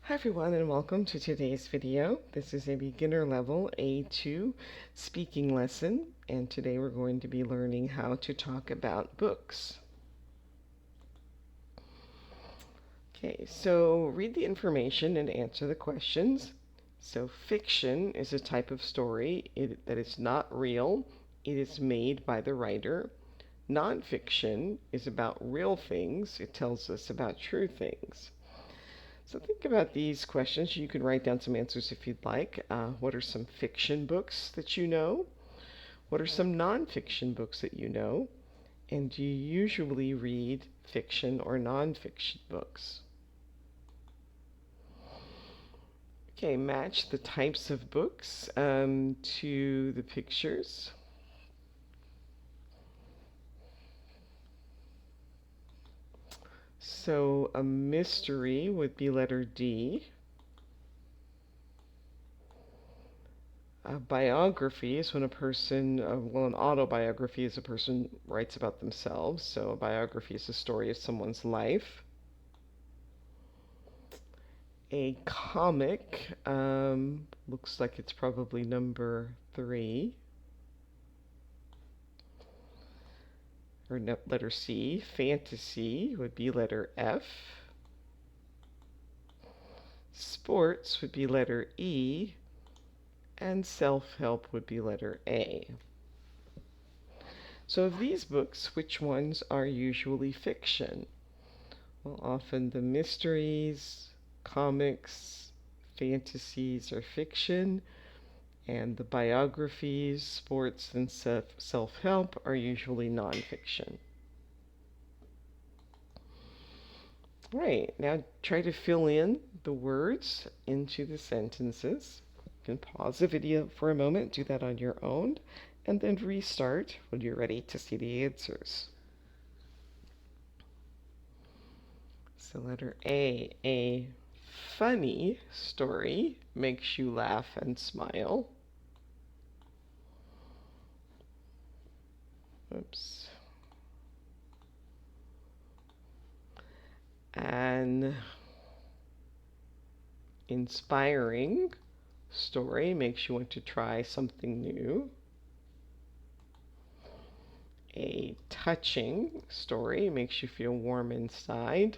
Hi everyone and welcome to today's video. This is a beginner level A2 speaking lesson, and today we're going to be learning how to talk about books. Okay, so read the information and answer the questions. So fiction is a type of story that is not real. It is made by the writer. Nonfiction is about real things. It tells us about true things. So think about these questions. You can write down some answers if you'd like. What are some fiction books that you know? What are some nonfiction books that you know? And do you usually read fiction or nonfiction books? Okay, match the types of books to the pictures. So a mystery would be letter D. A biography is when a person, an autobiography is a person writes about themselves. So a biography is a story of someone's life. A comic looks like it's probably number 3. Or letter C. Fantasy would be letter F. Sports would be letter E. And self-help would be letter A. So of these books, which ones are usually fiction? Well, often the mysteries, comics, fantasies are fiction, and the biographies, sports, and self-help are usually nonfiction. Right, now try to fill in the words into the sentences. You can pause the video for a moment, do that on your own, and then restart when you're ready to see the answers. So letter A funny story makes you laugh and smile. Oops. An inspiring story makes you want to try something new. A touching story makes you feel warm inside.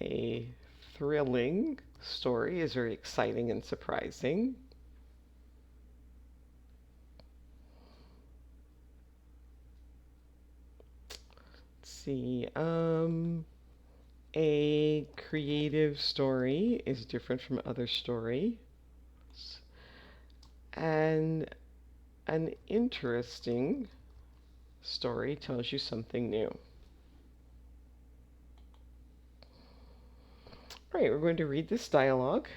A thrilling story is very exciting and surprising. Let's see. A creative story is different from other stories. And an interesting story tells you something new. All right, we're going to read this dialogue.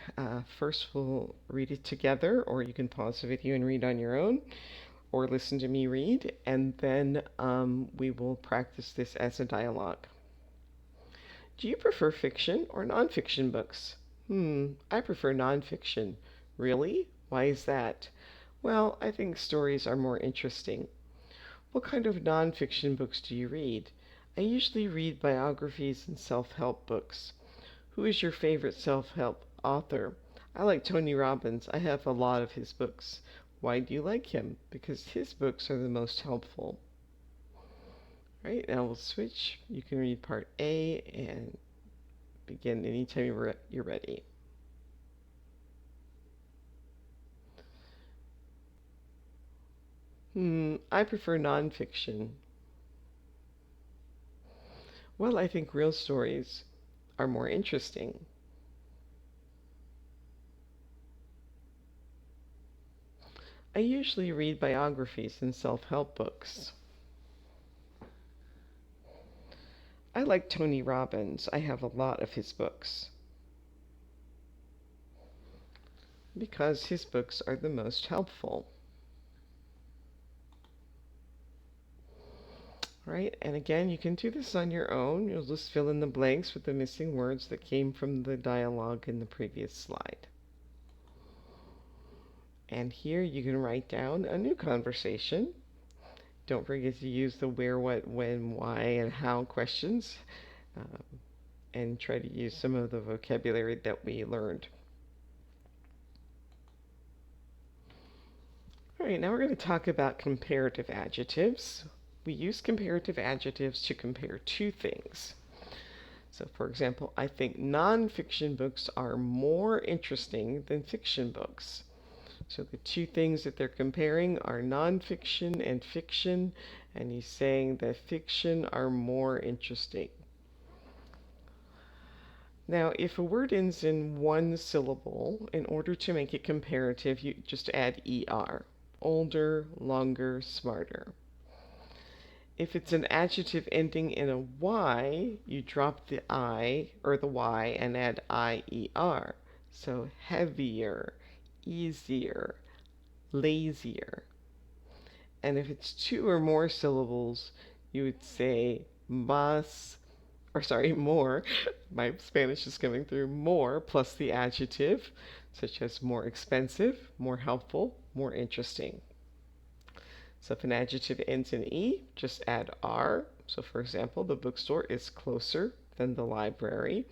First, we'll read it together, or you can pause the video and read on your own, or listen to me read, and then we will practice this as a dialogue. Do you prefer fiction or nonfiction books? I prefer nonfiction. Really? Why is that? Well, I think stories are more interesting. What kind of nonfiction books do you read? I usually read biographies and self-help books. Who is your favorite self-help author? I like Tony Robbins. I have a lot of his books. Why do you like him? Because his books are the most helpful. Right, now we'll switch. You can read part A and begin anytime you're ready. I prefer nonfiction. Well, I think real stories are more interesting. I usually read biographies and self-help books. I like Tony Robbins. I have a lot of his books. Because his books are the most helpful. Right, and again, you can do this on your own. You'll just fill in the blanks with the missing words that came from the dialogue in the previous slide. And here you can write down a new conversation. Don't forget to use the where, what, when, why, and how questions. and try to use some of the vocabulary that we learned. All right, now we're going to talk about comparative adjectives. We use comparative adjectives to compare two things. So, for example, I think nonfiction books are more interesting than fiction books. So the two things that they're comparing are nonfiction and fiction, and he's saying that fiction are more interesting. Now, if a word ends in one syllable, in order to make it comparative, you just add er. Older, longer, smarter. If it's an adjective ending in a y, you drop the I or the y and add ier. So heavier, easier, lazier. And if it's two or more syllables, you would say more. My Spanish is coming through. More plus the adjective, such as more expensive, more helpful, more interesting. So if an adjective ends in E, just add R. So for example, the bookstore is closer than the library.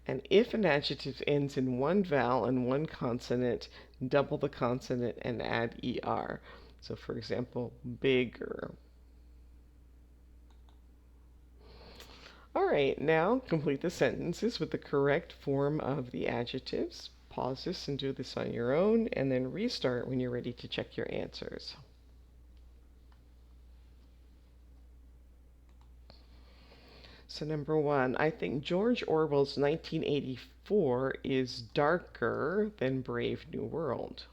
And if an adjective ends in one vowel and one consonant, double the consonant and add ER. So for example, bigger. All right, now complete the sentences with the correct form of the adjectives. Pause this and do this on your own, and then restart when you're ready to check your answers. So number one, I think George Orwell's 1984 is darker than Brave New World.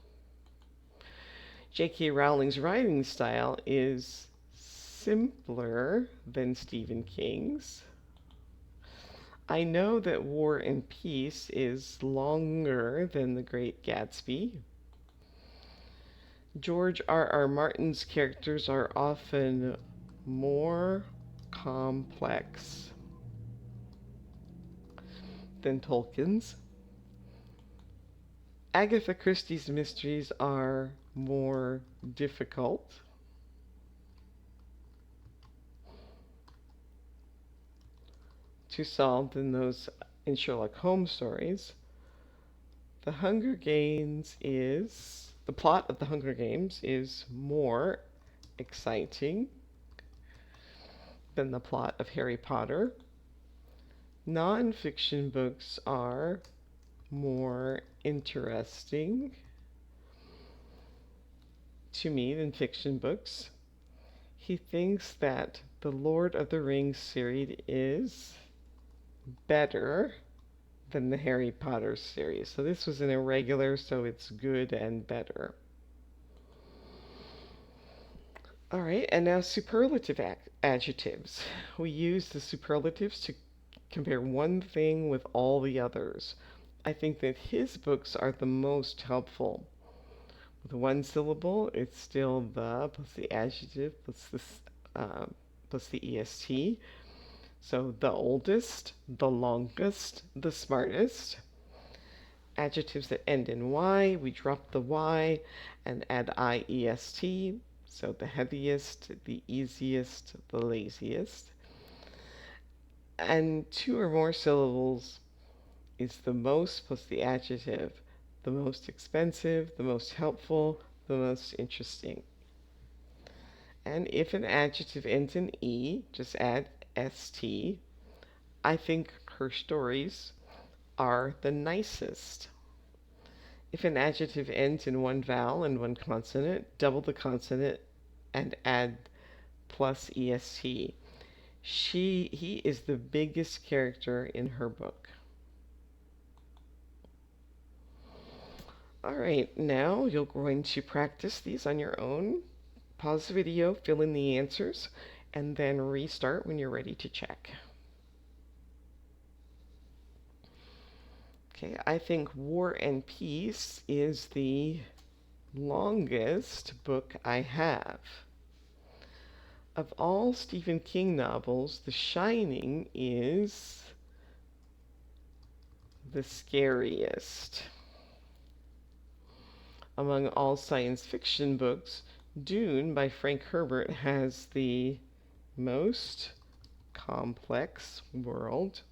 J.K. Rowling's writing style is simpler than Stephen King's. I know that War and Peace is longer than The Great Gatsby. George R.R. Martin's characters are often more complex than Tolkien's. Agatha Christie's mysteries are more difficult. To solve than those in Sherlock Holmes stories. The plot of The Hunger Games is more exciting than the plot of Harry Potter. Non-fiction books are more interesting to me than fiction books. He thinks that the Lord of the Rings series is better than the Harry Potter series. So this was an irregular, so it's good and better. All right, and now superlative adjectives. We use the superlatives to compare one thing with all the others. I think that his books are the most helpful. With one syllable, it's still the plus the adjective plus the est. So the oldest, the longest, the smartest. Adjectives that end in y, we drop the y and add iest. So the heaviest, the easiest, the laziest. And two or more syllables is the most plus the adjective, the most expensive, the most helpful, the most interesting. And if an adjective ends in E, just add st. I think her stories are the nicest. If an adjective ends in one vowel and one consonant, double the consonant and add plus est. He is the biggest character in her book. All right, now you're going to practice these on your own. Pause the video, fill in the answers, and then restart when you're ready to check. Okay, I think War and Peace is the longest book I have. Of all Stephen King novels, The Shining is the scariest. Among all science fiction books, Dune by Frank Herbert has the most complex world.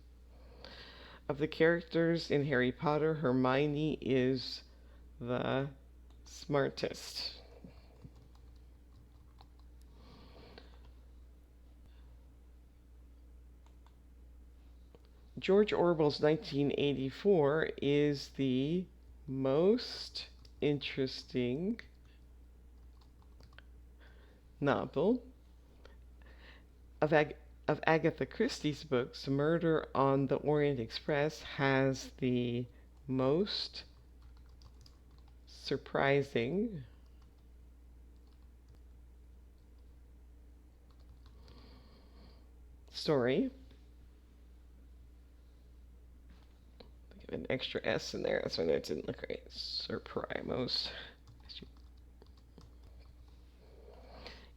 Of the characters in Harry Potter, Hermione is the smartest. George Orwell's 1984 is the most interesting novel. Of, of Agatha Christie's books, Murder on the Orient Express has the most surprising story. Give an extra S in there. That's why that didn't look right. Surprise. Most.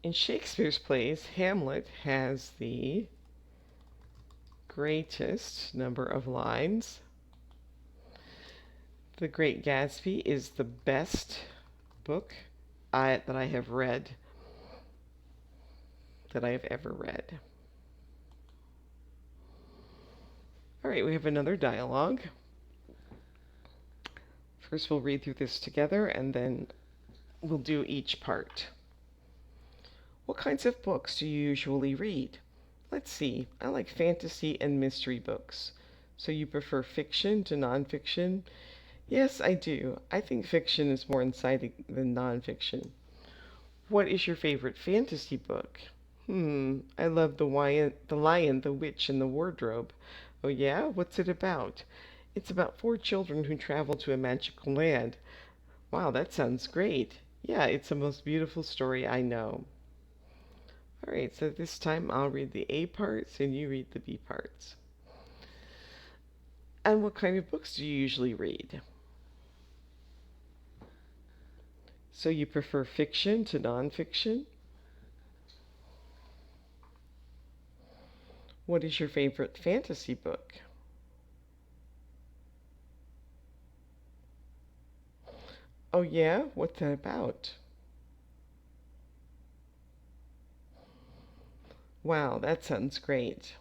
In Shakespeare's plays, Hamlet has the greatest number of lines. The Great Gatsby is the best book that I have read, that I have ever read. All right, we have another dialogue. First, we'll read through this together, and then we'll do each part. What kinds of books do you usually read? Let's see, I like fantasy and mystery books. So you prefer fiction to nonfiction? Yes, I do. I think fiction is more exciting than nonfiction. What is your favorite fantasy book? I love the Lion, the Witch, and the Wardrobe. Oh yeah? What's it about? It's about four children who travel to a magical land. Wow, that sounds great. Yeah, it's the most beautiful story I know. All right, so this time I'll read the A parts and you read the B parts. And what kind of books do you usually read? So you prefer fiction to nonfiction? What is your favorite fantasy book? Oh yeah? What's that about? Wow, that sounds great.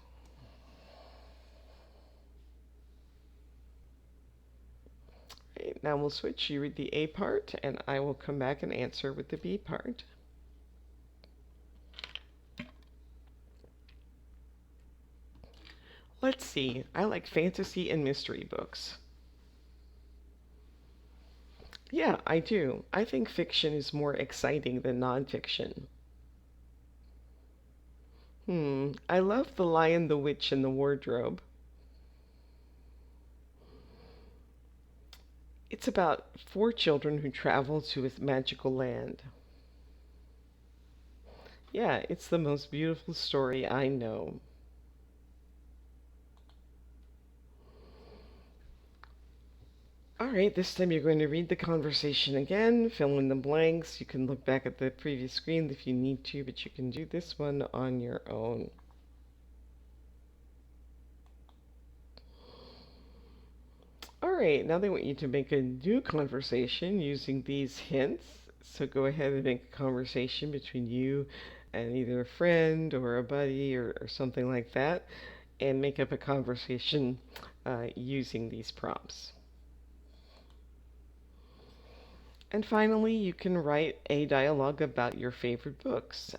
Right, now we'll switch. You read the A part, and I will come back and answer with the B part. Let's see. I like fantasy and mystery books. Yeah, I do. I think fiction is more exciting than nonfiction. I love The Lion, the Witch, and the Wardrobe. It's about four children who travel to a magical land. Yeah, it's the most beautiful story I know. All right, this time you're going to read the conversation again, fill in the blanks. You can look back at the previous screen if you need to, but you can do this one on your own. All right, now they want you to make a new conversation using these hints. So go ahead and make a conversation between you and either a friend or a buddy or something like that, and make up a conversation using these prompts. And finally, you can write a dialogue about your favorite books.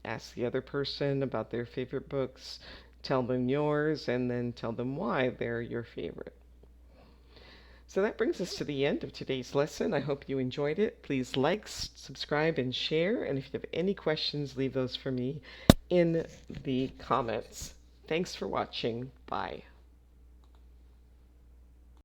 Ask the other person about their favorite books, tell them yours, and then tell them why they're your favorite. So that brings us to the end of today's lesson. I hope you enjoyed it. Please like, subscribe, and share. And if you have any questions, leave those for me in the comments. Thanks for watching. Bye.